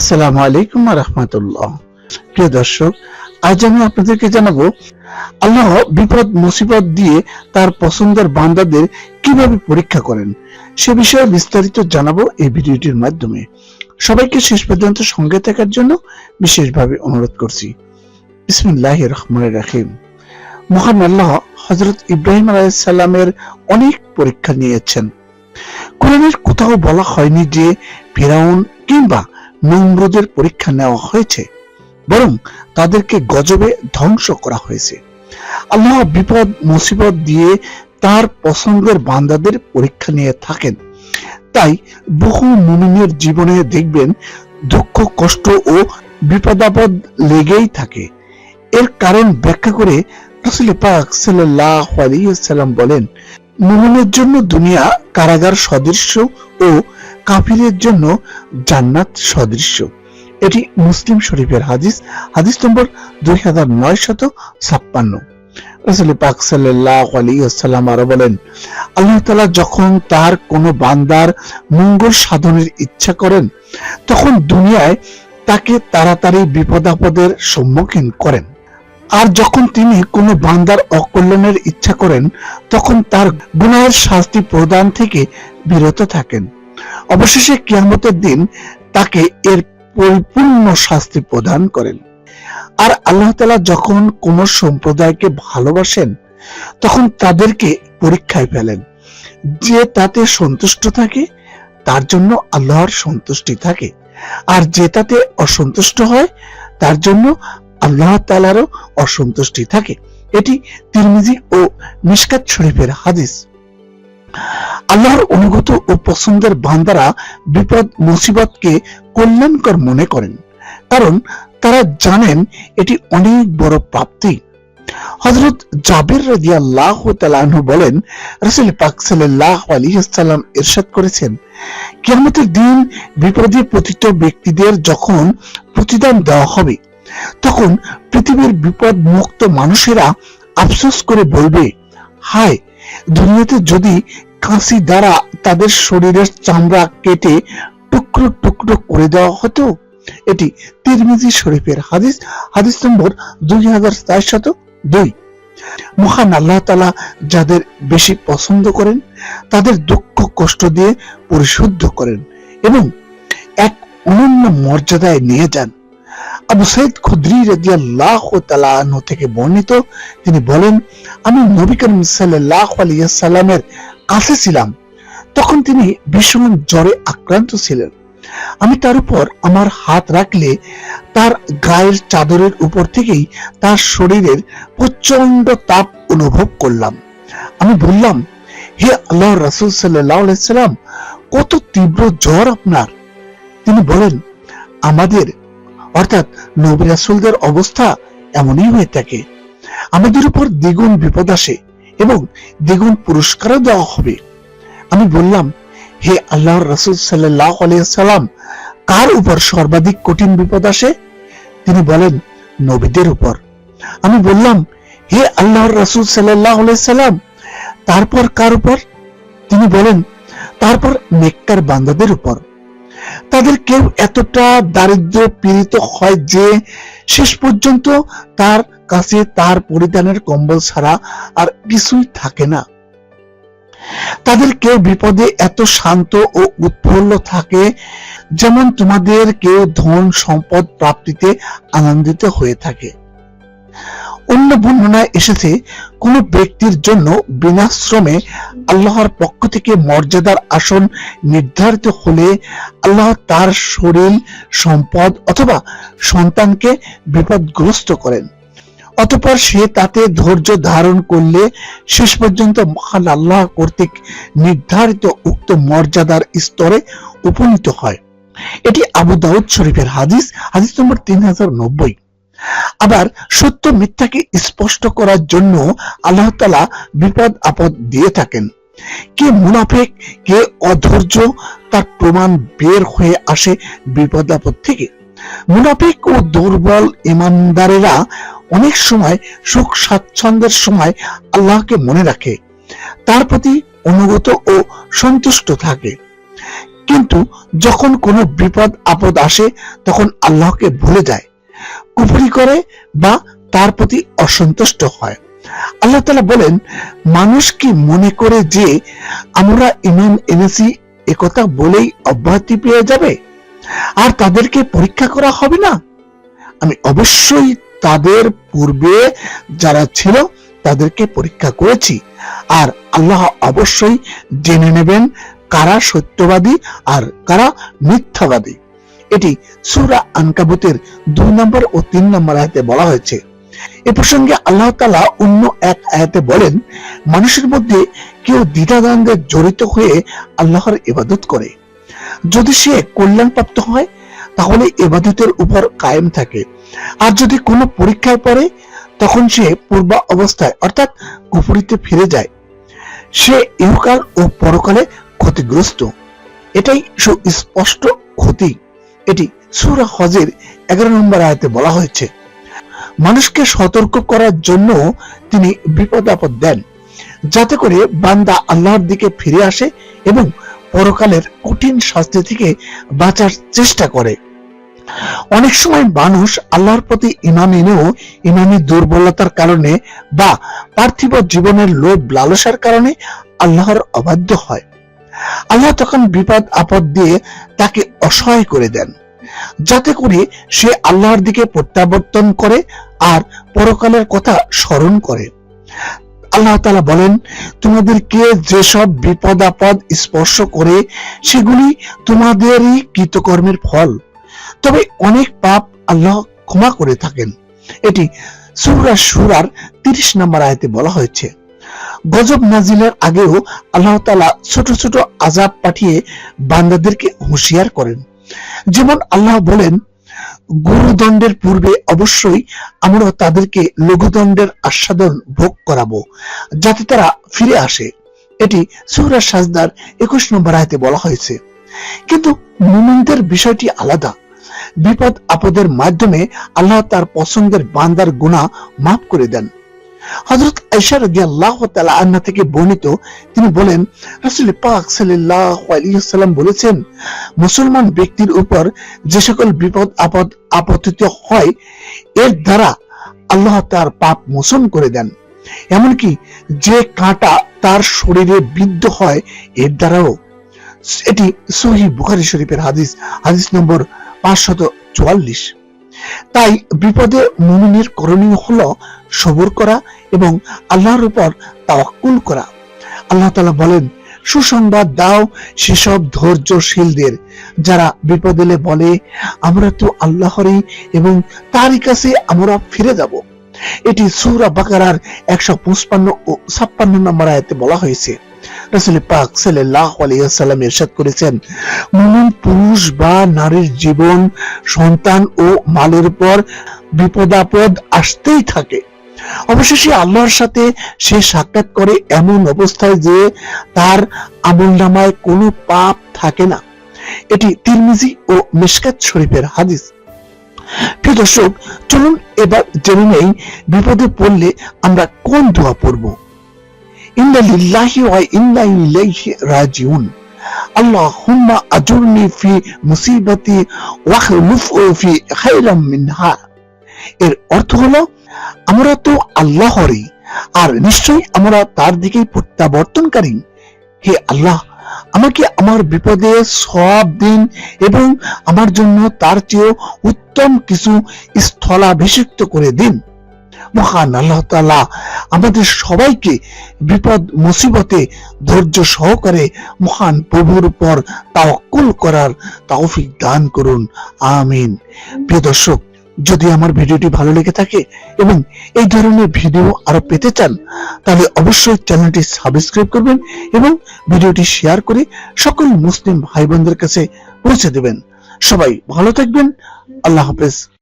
আসসালামু আলাইকুম ওয়া রাহমাতুল্লাহ। প্রিয় দর্শক, আজ আমি আপনাদেরকে জানাবো আল্লাহ বিপদ মুসিবত দিয়ে তার পছন্দের বান্দাদের কিভাবে পরীক্ষা করেন সে বিষয়ে বিস্তারিত জানাবো এই ভিডিওটির মাধ্যমে। সবাইকে শেষ পর্যন্ত সঙ্গে থাকার জন্য বিশেষভাবে অনুরোধ করছি। বিসমিল্লাহির রহমানির রহিম। মহান আল্লাহ হযরত ইব্রাহিম আলাইহিস সালামের অনেক পরীক্ষা নিয়েছেন। কোরআনের কোথাও বলা হয়নি যে ফিরাউন কিংবা নমরুদের পরীক্ষা নেওয়া হয়েছে, বরং তাদেরকে গজবে ধ্বংস করা হয়েছে। আল্লাহ বিপদ মুসিবত দিয়ে তার পছন্দের বান্দাদের পরীক্ষা নিয়ে থাকেন। তাই বহু মুমিনের জীবনে দেখবেন দুঃখ কষ্ট ও বিপদাপদ লেগেই থাকে। এর কারণ ব্যাখ্যা করে রাসূল পাক সাল্লাল্লাহু আলাইহি ওয়াসাল্লাম বলেন, মুমিনের জন্য দুনিয়া কারাগার সদৃশ্য ও কাফিরের জন্য জান্নাত সদৃশ্য। এটি মুসলিম শরীফের হাদিস, হাদিস নম্বর 2956। রাসূল পাক সাল্লাল্লাহু আলাইহি ওয়াসাল্লাম আরো বলেন, আল্লাহ তাআলা যখন তার কোনো বান্দার মঙ্গল সাধনের ইচ্ছা করেন তখন দুনিয়ায় তাকে তাড়াতাড়ি বিপদ আপদের সম্মুখীন করেন, আর যখন তিনি কোনো বান্দার অকল্যাণের ইচ্ছা করেন তখন তার গুনাহের শাস্তি প্রদান থেকে বিরত থাকেন। অবশেষে কিয়ামতের দিন তাকে এর পরিপূর্ণ শাস্তি প্রদান করেন। আর আল্লাহ তাআলা যখন কোন সম্প্রদায়কে ভালোবাসেন তখন তাদেরকে পরীক্ষায় ফেলেন। যে তাতে সন্তুষ্ট থাকে তার জন্য আল্লাহর সন্তুষ্টি থাকে, আর যে তাতে অসন্তুষ্ট হয় তার জন্য আল্লাহ তাআলারও অসন্তুষ্টি থাকে। এটি তিরমিজি ও মিশকাত শরীফের হাদিস। আল্লাহর অনুগত ও পছন্দের বান্দারা বিপদ মুসিবতকে কল্যাণকর মনে করেন, কারণ তারা জানেন এটি অনেক বড় প্রাপ্তি। হযরত জাবির রাদিয়াল্লাহু তাআলা আনহু বলেন, রাসূল পাক সাল্লাল্লাহু আলাইহি ওয়াসাল্লাম ইরশাদ করেছেন, কিয়ামতের দিন বিপদে পতিত ব্যক্তিদের যখন প্রতিদান দেওয়া হবে তখন পৃথিবীর বিপদ মুক্ত মানুষেরা আফসোস করে বলবে, হায়, দুনিয়াতে যদি কাঁচি দ্বারা তাদের শরীরের চামড়া কেটে টুকরো টুকরো করে দেওয়া হতো। এটি তিরমিজি শরীফের হাদিস, হাদিস নম্বর 2402। মহান আল্লাহ তাআলা যাদের বেশি পছন্দ করেন তাদের দুঃখ কষ্ট দিয়ে পরিশুদ্ধ করেন এবং এক অনন্য মর্যাদায় নিয়ে যান। আবু সাঈদ খুদরি রাদিয়াল্লাহু তাআলা আনহু থেকে বর্ণিত, তিনি বলেন, আমি নবী করিম সাল্লাল্লাহু আলাইহি ওয়াসাল্লামের কাছে ছিলাম, তখন তিনি ভীষণ জ্বরে আক্রান্ত ছিলেন। আমি তার উপর আমার হাত রাখলে তার গায়ের চাদরের উপর থেকেই তার শরীরের প্রচন্ড তাপ অনুভব করলাম। আমি বললাম, হে আল্লাহর রাসূল সাল্লাল্লাহু আলাইহি ওয়াসাল্লাম, কত তীব্র জ্বর আপনার? তিনি বলেন, আমাদের অর্থাৎ নবী রাসূলদের অবস্থা এমনই হয়ে থাকে। আমাদের উপর দ্বিগুণ বিপদ আসে এবং দ্বিগুণ পুরস্কারও দেওয়া হবে। আমি বললাম, হে আল্লাহর রাসূল সাল্লাল্লাহু আলাইহি ওয়াসাল্লাম, কার উপর সর্বাধিক কঠিন বিপদ আসে? তিনি বলেন, নবীদের উপর। আমি বললাম, হে আল্লাহর রাসূল সাল্লাল্লাহু আলাইহি ওয়াসাল্লাম, তারপর কার উপর? তিনি বলেন, তারপর নেককার বান্দাদের উপর। তাদের কেউ এতটা দারিদ্র পীড়িত হয় যে শেষ পর্যন্ত তার কাছে তার পরিধানের কম্বল ছাড়া আর কিছুই থাকে না। তাদের কেউ বিপদে এত শান্ত ও উৎফুল্ল থাকে যেমন তোমাদের কেউ ধন সম্পদ প্রাপ্তিতে আনন্দিত হয়ে থাকে। অন্য বর্ণনায় এসেছে, কোন ব্যক্তির জন্য বিনাশ্রমে আল্লাহর পক্ষ থেকে মর্যাদার আসন নির্ধারিত হলে আল্লাহ তার শরীর, সম্পদ অথবা সন্তানকে বিপদগ্রস্ত করেন। অতঃপর সে তাতে ধৈর্য ধারণ করলে শেষ পর্যন্ত মহান আল্লাহ কর্তৃক নির্ধারিত উক্ত মর্যাদার স্তরে উপনীত হয়। এটি আবু দাউদ শরীফের হাদিস, হাদিস নম্বর 3090। আবার সত্য মিথ্যাকে স্পষ্ট করার জন্য আল্লাহ তাআলা বিপদ আপদ দিয়ে থাকেন। কে মুনাফিক, কে অধৈর্য, তার প্রমাণ বের হয়ে আসে বিপদ আপদ থেকে। মুনাফিক ও দুর্বল ইমানদারেরা অনেক সময় সুখ স্বাচ্ছন্দ্যের সময় আল্লাহকে মনে রাখে, তার প্রতি অনুগত ও সন্তুষ্ট থাকে, কিন্তু যখন কোনো বিপদ আপদ আসে তখন আল্লাহকে ভুলে যায়, কুফরি করে বা তার প্রতি অসন্তুষ্ট হয়। আল্লাহ তাআলা বলেন, মানুষ কি মনে করে যে আমরা ঈমান এনেছি একথা বলেই অব্যাহতি পেয়ে যাবে আর তাদেরকে পরীক্ষা করা হবে না? আমি অবশ্যই তাদের পূর্বে যারা ছিল তাদেরকে পরীক্ষা করেছি, আর আল্লাহ অবশ্যই জেনে নেবেন কারা সত্যবাদী আর কারা মিথ্যাবাদী। এটি সূরা আনকাবুতের 2 নম্বর ও 3 নম্বর আয়াতে বলা হয়েছে। এ প্রসঙ্গে আল্লাহ তাআলা অন্য এক আয়াতে বলেন, মানুষের মধ্যে কেউ দ্বিধাদ্বন্দ্বে জড়িত হয়ে আল্লাহর ইবাদত করে, যদি সে কল্যাণপ্রাপ্ত হয় তাহলে ইবাদতের উপর কায়েম থাকে, আর যদি কোনো পরীক্ষায় পড়ে তখন সে পূর্ব অবস্থায় অর্থাৎ কুফরিতে ফিরে যায়, সে ইহকাল ও পরকালে ক্ষতিগ্রস্ত। এটাই সুস্পষ্ট ক্ষতি। এটি সূরা হজের 11 নম্বর আয়াতে বলা হয়েছে। মানুষকে সতর্ক করার জন্য তিনি বিপদ আপদ দেন, যাতে করে বান্দা আল্লাহর দিকে ফিরে আসে এবং পরকালের কঠিন শাস্তি থেকে বাঁচার চেষ্টা করে। অনেক সময় মানুষ আল্লাহর প্রতি ঈমান এনেও ঈমানি দুর্বলতার কারণে বা পার্থিব জীবনের লোভ লালসার কারণে আল্লাহর অবাধ্য হয়। আল্লাহ তখন বিপদ আপদ দিয়ে তাকে অসহায় করে দেন, যাতে করে সে আল্লাহর দিকে প্রত্যাবর্তন করে আর পরকালের কথা স্মরণ করে। আল্লাহ তাআলা বলেন, তোমাদেরকে যেসব বিপদ আপদ স্পর্শ করে সেগুলি তোমাদেরই কৃতকর্মের ফল, তবে অনেক পাপ আল্লাহ ক্ষমা করে থাকেন। এটি সূরা সূরার 30 নম্বর আয়াতে বলা হয়েছে। গজব নাজিলের আগেও আল্লাহ তাআলা ছোট ছোট আযাব পাঠিয়ে বান্দাদেরকে হুঁশিয়ার করেন। যেমন আল্লাহ বলেন, গুরুদণ্ডের পূর্বে অবশ্যই আমরা তাদেরকে লঘুদণ্ডের আস্বাদন ভোগ করাবো, যাতে তারা ফিরে আসে। এটি সূরা সাজদার 21 নম্বর আয়াতে বলা হয়েছে। কিন্তু মুমিনদের বিষয়টি আলাদা। বিপদ আপদের মাধ্যমে আল্লাহ তার পছন্দের বান্দার গুনাহ মাফ করে দেন। হযরত আয়েশা রাদিয়াল্লাহু তাআলা আনহা থেকে বর্ণিত, তিনি বলেন, রাসূল পাক সাল্লাল্লাহু আলাইহি ওয়াসাল্লাম বলেছেন, মুসলমান ব্যক্তির উপর যে সকল বিপদ আপদ আপতিত হয় এর দ্বারা আল্লাহ তার পাপ মোচন করে দেন। এমনকি যে কাঁটা তার শরীরে বিদ্ধ হয় এর দ্বারাও। এটি সহিহ বুখারী শরীফের হাদিস, হাদিস নম্বর 544। তাই বিপদে মুমিনের করণীয় হলো সবর করা এবং আল্লাহর উপর তাওয়াক্কুল করা। আল্লাহ তাআলা বলেন, সুসংবাদ দাও সেসব ধৈর্যশীলদের যারা বিপদ এলে বলে, আমরা তো আল্লাহরই এবং তারই কাছে আমরা ফিরে যাব। এটি সূরা বাকারার 155 ও 56 নম্বর আয়াতে বলা হয়েছে। রাসূল পাক সাল্লাল্লাহু আলাইহি ওয়াসাল্লাম ইরশাদ করেছেন, মুমিন পুরুষ বা নারীর জীবন, সন্তান ও মালের উপর বিপদাপদ আসতেই থাকে। অবশেষে আল্লাহর সাথে সে সাক্ষাৎ করে এমন অবস্থায় যে তার আমলনামায় কোনো পাপ থাকে না। এটি তিরমিজি ও মিশকাত শরীফের হাদিস। প্রিয় দর্শক, চলুন এবার জেনে নেই বিপদে পড়লে আমরা কোন দোয়া পড়ব। ইন্না লিল্লাহি ওয়া ইন্না ইলাইহি রাজিউন। আল্লাহুম্মা আজুরনি ফি মুসিবাতি ওয়া খলুফু ফি খায়রাম মিনহা। এর অর্থ হলো, আমরা তো আল্লাহরই আর নিশ্চয়ই আমরা তার দিকেই প্রত্যাবর্তনকারী। হে আল্লাহ, আমাকে আমার বিপদে সওয়াব দিন এবং আমার জন্য তার চেয়ে উত্তম কিছু স্থলাভিষিক্ত করে দিন। মহান আল্লাহ তাআলা আমাদের সবাইকে বিপদ মুসিবতে ধৈর্য সহকারে মহান প্রভুর উপর তাওয়াক্কুল করার তৌফিক দান করুন, আমিন। প্রিয় দর্শক, যদি আমার ভিডিওটি ভালো লেগে থাকে এবং এই ধরনের ভিডিও আরো পেতে চান তাহলে অবশ্যই চ্যানেলটি সাবস্ক্রাইব করবেন এবং ভিডিওটি শেয়ার করে সকল মুসলিম ভাই বোনদের কাছে পৌঁছে দেবেন। সবাই ভালো থাকবেন। আল্লাহ হাফেজ।